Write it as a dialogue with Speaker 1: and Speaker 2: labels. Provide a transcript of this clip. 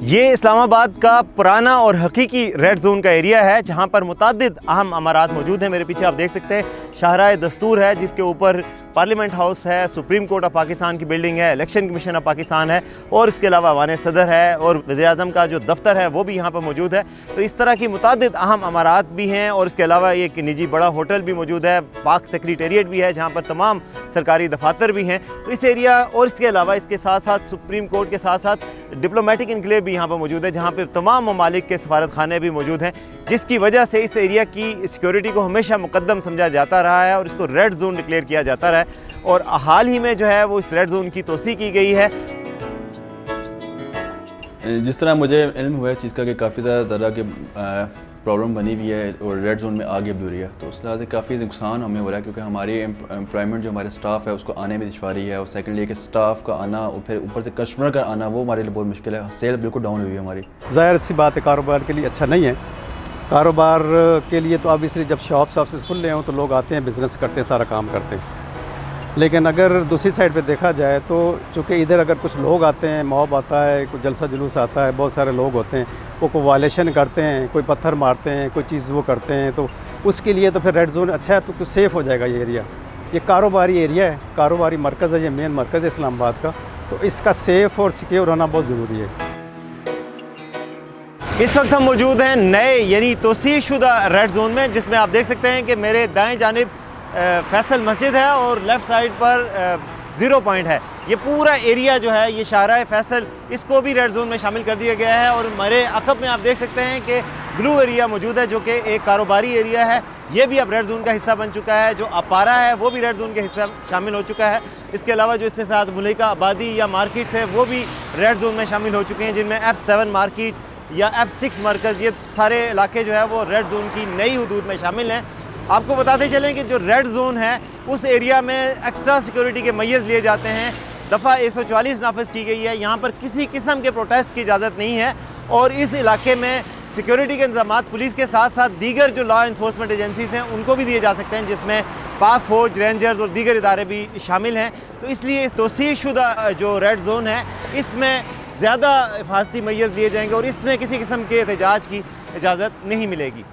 Speaker 1: ये इस्लामाबाद का पुराना और हकीकी रेड जोन का एरिया है जहाँ पर मुतअद्दिद अहम अमारात मौजूद हैं। मेरे पीछे आप देख सकते हैं शाहराह दस्तूर है, जिसके ऊपर पार्लियामेंट हाउस है, सुप्रीम कोर्ट ऑफ पाकिस्तान की बिल्डिंग है, इलेक्शन कमीशन ऑफ पाकिस्तान है और इसके अलावा ऐवान सदर है और वज़ीर-ए-आज़म का जो दफ्तर है वो भी यहाँ पर मौजूद है। तो इस तरह की मुतअद्दिद अहम अमारात भी हैं और इसके अलावा एक निजी बड़ा होटल भी मौजूद है, पाक सेक्रेटेरिएट भी है जहाँ पर तमाम सरकारी दफातर भी हैं। तो इस एरिया और इसके अलावा इसके साथ साथ सुप्रीम कोर्ट के साथ साथ डिप्लोमेटिक इनक्लेव भी यहाँ पर मौजूद है, जहाँ पे तमाम ममालिक के सफारत खाने भी मौजूद हैं, जिसकी वजह से इस एरिया की सिक्योरिटी को हमेशा मुकद्दम समझा जाता रहा है और इसको रेड जोन डिक्लेयर किया जाता रहा है। और हाल ही में जो है वो इस रेड जोन की तोसी की गई है।
Speaker 2: जिस तरह मुझे इल्म हुआ है इस चीज़ का कि काफ़ी ज़्यादा की प्रॉब्लम बनी हुई है और रेड जोन में आगे बढ़ रही है, तो उस लिहाज से काफ़ी नुकसान हमें हो रहा है, क्योंकि हमारी एम्प्लॉयमेंट जो हमारे स्टाफ है उसको आने में दुश्वारी है और सेकेंडली कि स्टाफ का आना और फिर ऊपर से कस्टमर का आना वो हमारे लिए बहुत मुश्किल है। सेल बिल्कुल डाउन हुई है हमारी।
Speaker 3: ज़ाहिर सी बात है कारोबार के लिए अच्छा नहीं है। कारोबार के लिए तो ऑब्वियसली जब शॉप्स ऑफिस खुल रहे हों तो लोग आते हैं, बिज़नेस करते हैं, सारा काम करते हैं। लेकिन अगर दूसरी साइड पे देखा जाए तो चूँकि इधर अगर कुछ लोग आते हैं, मॉब आता है, कुछ जलसा जुलूस आता है, बहुत सारे लोग होते हैं, वो कोई वायलेशन करते हैं, कोई पत्थर मारते हैं, कोई चीज़ वो करते हैं, तो उसके लिए तो फिर रेड जोन अच्छा है, तो कुछ सेफ़ हो जाएगा ये एरिया। ये कारोबारी एरिया है, कारोबारी मरकज़ है, ये मेन मरकज़ है इस्लामाबाद का, तो इसका सेफ़ और सिक्योर होना बहुत ज़रूरी है।
Speaker 1: इस वक्त हम मौजूद हैं नए यानी तोसी शुदा रेड जोन में, जिसमें आप देख सकते हैं कि मेरे दाएं जानिब फैसल मस्जिद है और लेफ़्ट साइड पर ज़ीरो पॉइंट है। ये पूरा एरिया जो है ये शाहराह फैसल, इसको भी रेड जोन में शामिल कर दिया गया है। और हमारे अकब में आप देख सकते हैं कि ब्लू एरिया मौजूद है जो कि एक कारोबारी एरिया है, ये भी अब रेड जोन का हिस्सा बन चुका है। जो अपारा है वो भी रेड जोन के हिस्सा शामिल हो चुका है। इसके अलावा जो इसके साथ मुल्का आबादी या मार्केट्स है वो भी रेड जोन में शामिल हो चुके हैं, जिनमें F7 मार्केट या F6 मरकज़, ये सारे इलाके जो है वो रेड जोन की नई हदूद में शामिल हैं। आपको बताते चलें कि जो रेड जोन है उस एरिया में एक्स्ट्रा सिक्योरिटी के मैयर्स लिए जाते हैं। दफ़ा 144 नाफिज की गई है। यहाँ पर किसी किस्म के प्रोटेस्ट की इजाज़त नहीं है और इस इलाके में सिक्योरिटी के इंतजाम पुलिस के साथ साथ दीगर जो लॉ इन्फोर्समेंट एजेंसीज़ हैं उनको भी दिए जा सकते हैं, जिसमें पाक फ़ौज, रेंजर्स और दीगर इदारे भी शामिल हैं। तो इसलिए इस तोसी शुदा जो रेड जोन है इसमें ज़्यादा हिफाजती मैयर्स लिए जाएंगे और इसमें किसी किस्म के एहतजाज की इजाज़त नहीं मिलेगी।